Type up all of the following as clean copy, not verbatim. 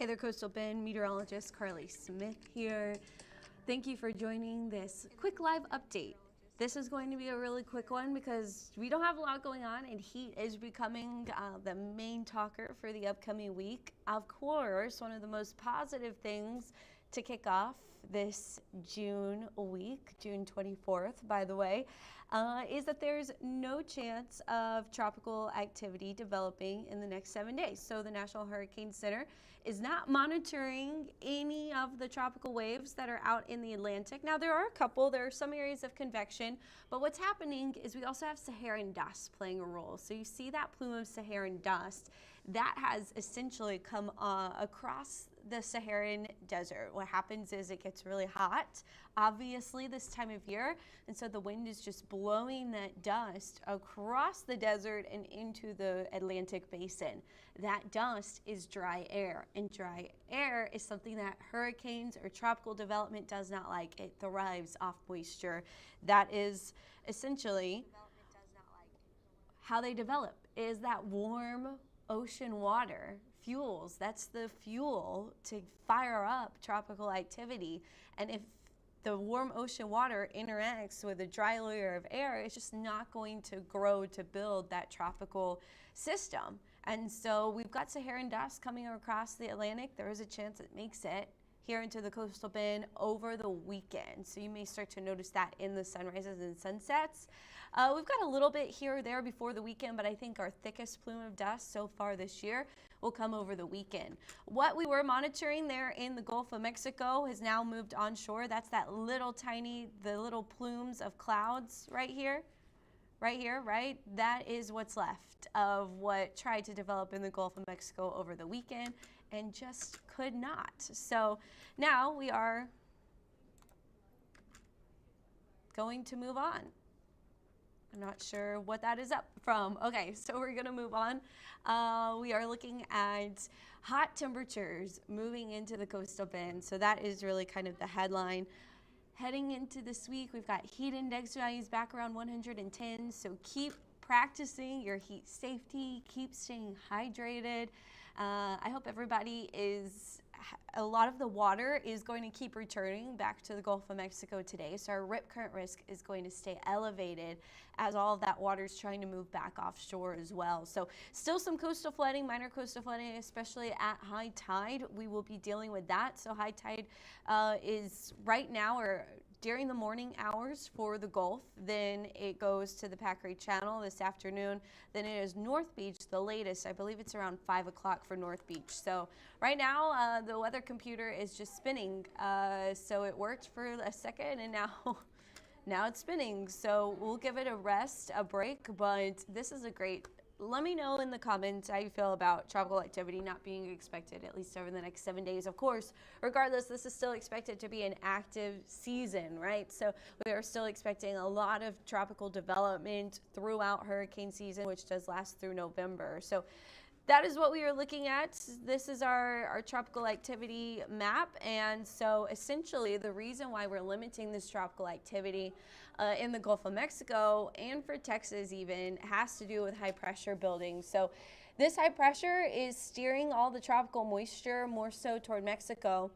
Hey there, Coastal Bend meteorologist Carly Smith here. Thank you for joining this quick live update. This is going to be a really quick one because we don't have a lot going on and heat is becoming the main talker for the upcoming week. Of course, one of the most positive things to kick off this June week, June 24th, by the way, is that there's no chance of tropical activity developing in the next 7 days. So the National Hurricane Center is not monitoring any of the tropical waves that are out in the Atlantic. Now, there are a couple, there are some areas of convection, but what's happening is we also have Saharan dust playing a role. So you see that plume of Saharan dust that has essentially come across the Saharan desert. What happens is it gets really hot, obviously, this time of year, and so the wind is just blowing that dust across the desert and into the Atlantic basin. That dust is dry air, and dry air is something that hurricanes or tropical development does not like. It thrives off moisture. That is essentially how they develop, is that warm ocean water fuels. That's the fuel to fire up tropical activity. And if the warm ocean water interacts with a dry layer of air, it's just not going to grow to build that tropical system. And so we've got Saharan dust coming across the Atlantic. There is a chance it makes it here into the coastal bend over the weekend. So you may start to notice that in the sunrises and sunsets. We've got a little bit here or there before the weekend, but I think our thickest plume of dust so far this year will come over the weekend. What we were monitoring there in the Gulf of Mexico has now moved onshore. That's that little tiny, the little plumes of clouds right here. Right? That is what's left of what tried to develop in the Gulf of Mexico over the weekend and just could not. So now we are going to move on. I'm not sure what that is up from. Okay, so we're gonna move on. We are looking at hot temperatures moving into the coastal bend. So that is really kind of the headline. Heading into this week, we've got heat index values back around 110. So keep practicing your heat safety, keep staying hydrated. I hope everybody a lot of the water is going to keep returning back to the Gulf of Mexico today. So our rip current risk is going to stay elevated as all of that water is trying to move back offshore as well. So still some coastal flooding, minor coastal flooding, especially at high tide. We will be dealing with that. So high tide is right now or during the morning hours for the Gulf, then it goes to the Packery Channel this afternoon. Then it is North Beach, the latest. I believe it's around 5 o'clock for North Beach. So right now, the weather computer is just spinning. So it worked for a second, and now it's spinning. So we'll give it a rest, a break. But this is a great. Let me know in the comments how you feel about tropical activity not being expected at least over the next 7 days. Of course, regardless, this is still expected to be an active season, right? So we are still expecting a lot of tropical development throughout hurricane season, which does last through November. So that is what we are looking at. This is our tropical activity map. And so essentially the reason why we're limiting this tropical activity in the Gulf of Mexico and for Texas even has to do with high pressure building. So this high pressure is steering all the tropical moisture more so toward Mexico.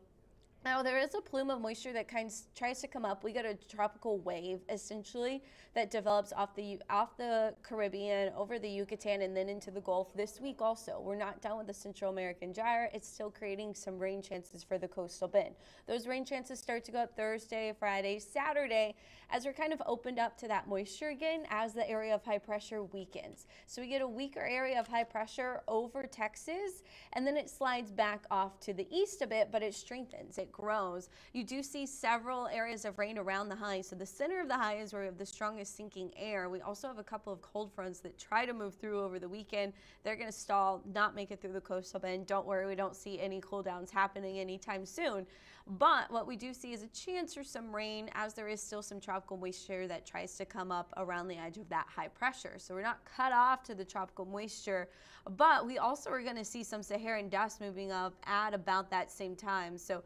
Now, there is a plume of moisture that kind of tries to come up. We get a tropical wave, essentially, that develops off the Caribbean, over the Yucatan, and then into the Gulf this week also. We're not done with the Central American gyre. It's still creating some rain chances for the coastal bend. Those rain chances start to go up Thursday, Friday, Saturday, as we're kind of opened up to that moisture again as the area of high pressure weakens. So we get a weaker area of high pressure over Texas, and then it slides back off to the east a bit, but it strengthens. It grows. You do see several areas of rain around the high. So the center of the high is where we have the strongest sinking air. We also have a couple of cold fronts that try to move through over the weekend. They're going to stall, not make it through the coastal bend. Don't worry, we don't see any cool downs happening anytime soon. But what we do see is a chance for some rain, as there is still some tropical moisture that tries to come up around the edge of that high pressure. So we're not cut off to the tropical moisture, but we also are going to see some Saharan dust moving up at about that same time. So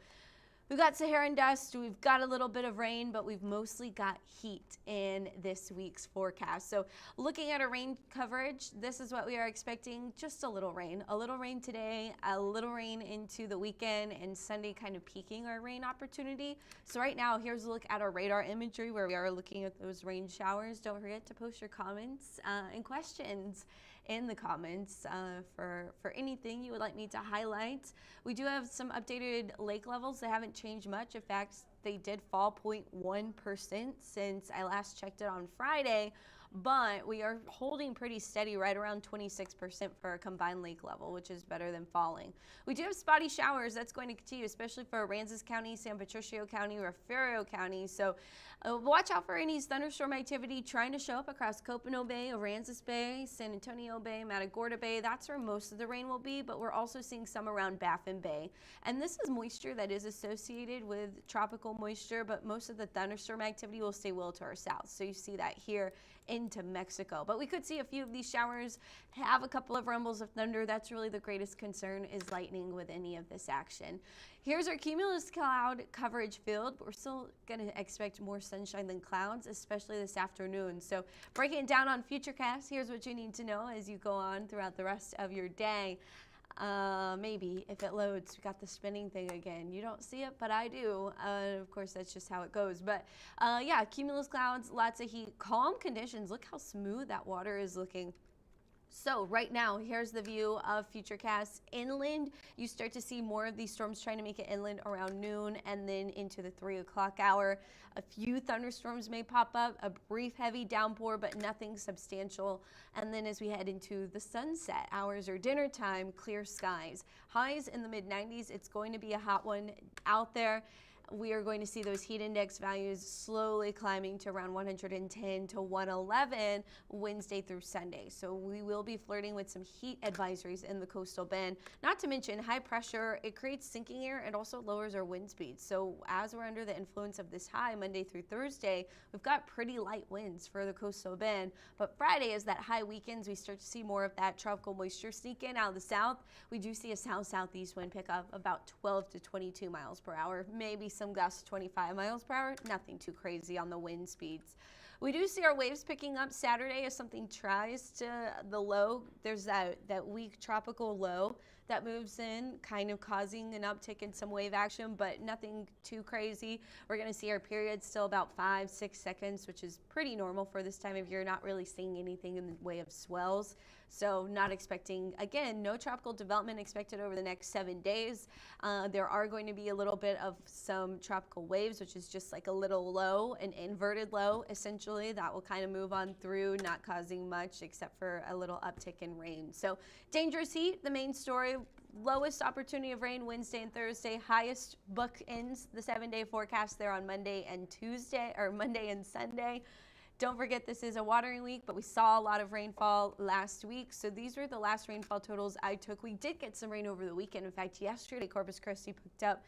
We've got Saharan dust, we've got a little bit of rain, but we've mostly got heat in this week's forecast. So looking at our rain coverage, this is what we are expecting, just a little rain. A little rain today, a little rain into the weekend, and Sunday kind of peaking our rain opportunity. So right now, here's a look at our radar imagery where we are looking at those rain showers. Don't forget to post your comments and questions in the comments for anything you would like me to highlight. We do have some updated lake levels. They haven't changed much. In fact, they did fall 0.1% since I last checked it on Friday, but we are holding pretty steady right around 26% for a combined lake level, which is better than falling. We do have spotty showers. That's going to continue, especially for Aransas County, San Patricio County, Refugio County. So watch out for any thunderstorm activity trying to show up across Copano Bay, Aransas Bay, San Antonio Bay, Matagorda Bay. That's where most of the rain will be, but we're also seeing some around Baffin Bay. And this is moisture that is associated with tropical moisture, but most of the thunderstorm activity will stay well to our south. So you see that here into Mexico. But we could see a few of these showers, have a couple of rumbles of thunder. That's really the greatest concern, is lightning with any of this action. Here's our cumulus cloud coverage field, but we're still going to expect more sunshine than clouds, especially this afternoon. So breaking it down on Futurecast, here's what you need to know as you go on throughout the rest of your day. Maybe if it loads, we got the spinning thing again. You don't see it, but I do. Of course, that's just how it goes. But yeah, cumulus clouds, lots of heat, calm conditions. Look how smooth that water is looking. So right now, here's the view of Futurecast inland. You start to see more of these storms trying to make it inland around noon and then into the 3 o'clock hour. A few thunderstorms may pop up, a brief heavy downpour, but nothing substantial. And then as we head into the sunset hours or dinner time, clear skies. Highs in the mid-90s. It's going to be a hot one out there. We are going to see those heat index values slowly climbing to around 110 to 111 Wednesday through Sunday. So we will be flirting with some heat advisories in the coastal bend. Not to mention high pressure, it creates sinking air and also lowers our wind speeds. So as we're under the influence of this high Monday through Thursday, we've got pretty light winds for the coastal bend. But Friday, as that high weakens, we start to see more of that tropical moisture sneak in out of the south. We do see a south-southeast wind pick up about 12 to 22 miles per hour, maybe some gusts 25 miles per hour, nothing too crazy on the wind speeds. We do see our waves picking up Saturday as something tries to the low. There's that weak tropical low that moves in, kind of causing an uptick in some wave action, but nothing too crazy. We're going to see our period still about 5-6 seconds, which is pretty normal for this time of year. Not really seeing anything in the way of swells. So not expecting, again, no tropical development expected over the next 7 days. There are going to be a little bit of some tropical waves, which is just like a little low, an inverted low, essentially. That will kind of move on through, not causing much except for a little uptick in rain. So dangerous heat, the main story. Lowest opportunity of rain Wednesday and Thursday. Highest bookends the 7-day forecast there on Monday and Tuesday, or Monday and Sunday. Don't forget, this is a watering week, but we saw a lot of rainfall last week. So these were the last rainfall totals I took. We did get some rain over the weekend. In fact, yesterday, Corpus Christi picked up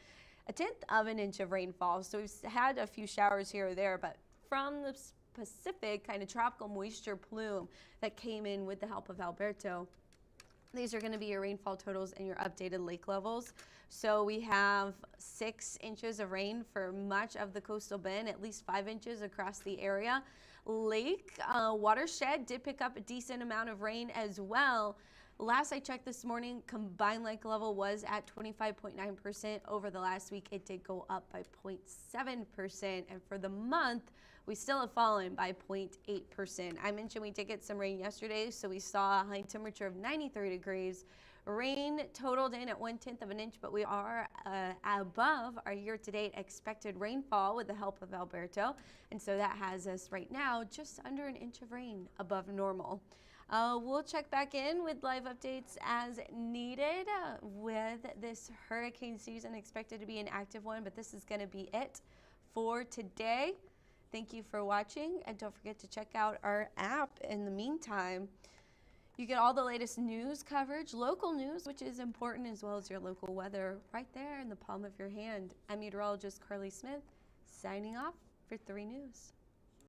1/10 of an inch of rainfall. So we've had a few showers here or there, but from the Pacific kind of tropical moisture plume that came in with the help of Alberto, these are going to be your rainfall totals and your updated lake levels. So we have 6 inches of rain for much of the coastal bend, at least 5 inches across the area. Lake watershed did pick up a decent amount of rain as well. Last I checked this morning, combined lake level was at 25.9%. Over the last week, it did go up by 0.7%. And for the month, we still have fallen by 0.8%. I mentioned we did get some rain yesterday, so we saw a high temperature of 93 degrees. Rain totaled in at 1/10 of an inch, but we are above our year-to-date expected rainfall with the help of Alberto. And so that has us right now just under an inch of rain above normal. We'll check back in with live updates as needed with this hurricane season expected to be an active one, but this is going to be it for today. Thank you for watching, and don't forget to check out our app in the meantime. You get all the latest news coverage, local news, which is important, as well as your local weather right there in the palm of your hand. I'm meteorologist Carly Smith, signing off for 3 News.